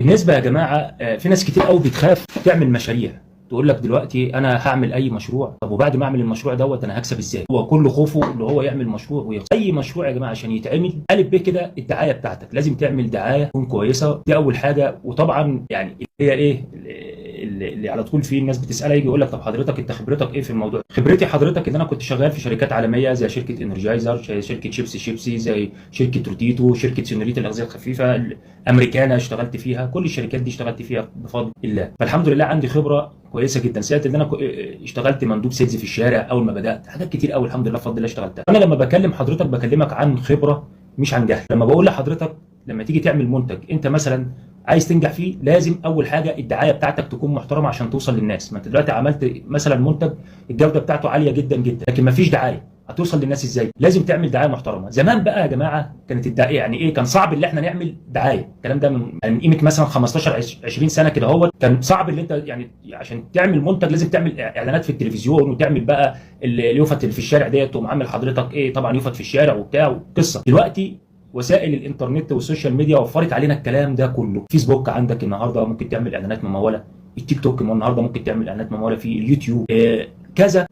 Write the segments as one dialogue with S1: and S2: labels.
S1: بالنسبه يا جماعه في ناس كتير قوي بتخاف تعمل مشاريع. تقول لك دلوقتي انا هعمل اي مشروع، طب وبعد ما اعمل المشروع دوت انا هكسب ازاي؟ هو كل خوفه اللي هو يعمل مشروع ويخسر. اي مشروع يا جماعه عشان يتعمل الف ب كده الدعايه بتاعتك لازم تعمل دعايه تكون كويسه، دي اول حاجه. وطبعا يعني هي ايه اللي على طول فيه الناس بتسالها، يجي يقول لك طب حضرتك انت خبرتك ايه في الموضوع؟ خبرتي حضرتك ان انا كنت شغال في شركات عالميه زي شركه انرجايزر، زي شركه شيبسي، زي شركه روتيتو، شركه سينوريتا الاغذيه الخفيفه، امريكانا اشتغلت فيها. كل الشركات دي اشتغلت فيها بفضل الله، فالحمد لله عندي خبره كويسه جدا. ساعه ان انا اشتغلت مندوب سيلز في الشارع اول ما بدات، حاجات كتير قوي الحمد لله بفضل الله اشتغلتها. انا لما بكلم حضرتك بكلمك عن خبره مش عن جهل. لما بقول لحضرتك لما تيجي تعمل منتج انت مثلا عايز تنجح فيه، لازم اول حاجه الدعايه بتاعتك تكون محترمه عشان توصل للناس. ما انت دلوقتي عملت مثلا منتج الجوده بتاعته عاليه جدا جدا لكن ما فيش دعايه، هتوصل للناس ازاي؟ لازم تعمل دعايه محترمه. زمان بقى يا جماعه كانت الدعايه يعني ايه؟ كان صعب ان احنا نعمل دعايه. الكلام ده من قيمه مثلا 15 20 سنه كده. هو كان صعب ان انت يعني عشان تعمل منتج لازم تعمل اعلانات في التلفزيون، وتعمل بقى اليوفط اللي في الشارع ديت، تقوم عامل حضرتك ايه طبعا يوفط في الشارع وبتاع قصه. دلوقتي وسائل الانترنت والسوشيال ميديا وفرت علينا الكلام ده كله. فيسبوك عندك النهارده ممكن تعمل اعلانات مموله، التيك توك النهارده ممكن تعمل اعلانات مموله، في اليوتيوب كذا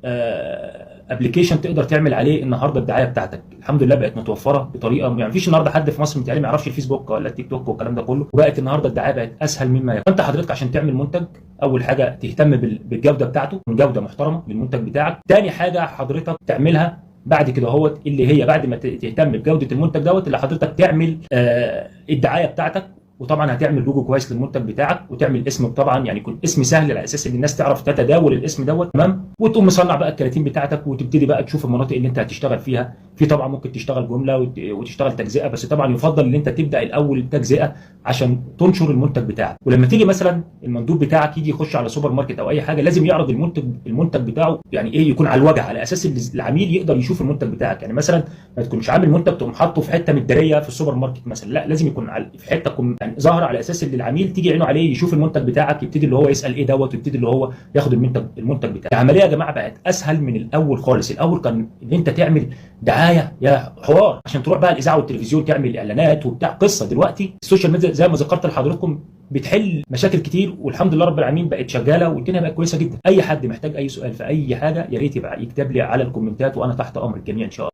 S1: ابلكيشن تقدر تعمل عليه النهارده الدعايه بتاعتك. الحمد لله بقت متوفره بطريقه يعني مفيش النهارده حد في مصر متهيألي ما يعرفش الفيسبوك ولا التيك توك والكلام ده كله. وبقت النهارده الدعايه بقت اسهل مما يكون. انت حضرتك عشان تعمل منتج اول حاجه تهتم بالجوده بتاعته، من جوده محترمه للمنتج بتاعك. تاني حاجه حضرتك تعملها بعد كده هوت اللي هي بعد ما تهتم بجوده المنتج دوت، اللي حضرتك تعمل الدعايه بتاعتك. وطبعا هتعمل لوجو كويس للمنتج بتاعك، وتعمل اسم طبعا يعني يكون اسم سهل على اساس ان الناس تعرف تتداول الاسم دوت. تمام. وتقوم مصنع بقى الكراتين بتاعتك، وتبتدي بقى تشوف المناطق اللي انت هتشتغل فيها. في طبعا ممكن تشتغل جمله وتشتغل تجزئه، بس طبعا يفضل ان انت تبدا الاول تجزئه عشان تنشر المنتج بتاعك. ولما تيجي مثلا المندوب بتاعك يجي يخش على سوبر ماركت او اي حاجه، لازم يعرض المنتج بتاعه يعني ايه، يكون على الوجه على اساس ان العميل يقدر يشوف المنتج بتاعك. يعني مثلا ما تكونش عامل منتج تقوم حاطه في حته متداريه في السوبر ماركت مثلا، لا لازم يكون في حته تكون يعني ظاهره على اساس ان العميل تيجي عينه عليه يشوف المنتج بتاعك، يبتدي اللي هو يسال ايه دوت، ويبتدي اللي هو ياخد المنتج بتاعك. العمليه يا جماعه بقت اسهل من الاول خالص. الاول كان ان انت تعمل دعايه يا حوار عشان تروح بقى الاذاعه والتلفزيون تعمل اعلانات وبتاع قصه. دلوقتي السوشيال ميديا زي ما ذكرت لحضراتكم بتحل مشاكل كتير، والحمد لله رب العالمين بقت شغاله والدنيا بقت كويسه جدا. اي حد محتاج اي سؤال في اي حاجه يا ريت يبقى يكتب لي على الكومنتات، وانا تحت امر الجميع ان شاء الله.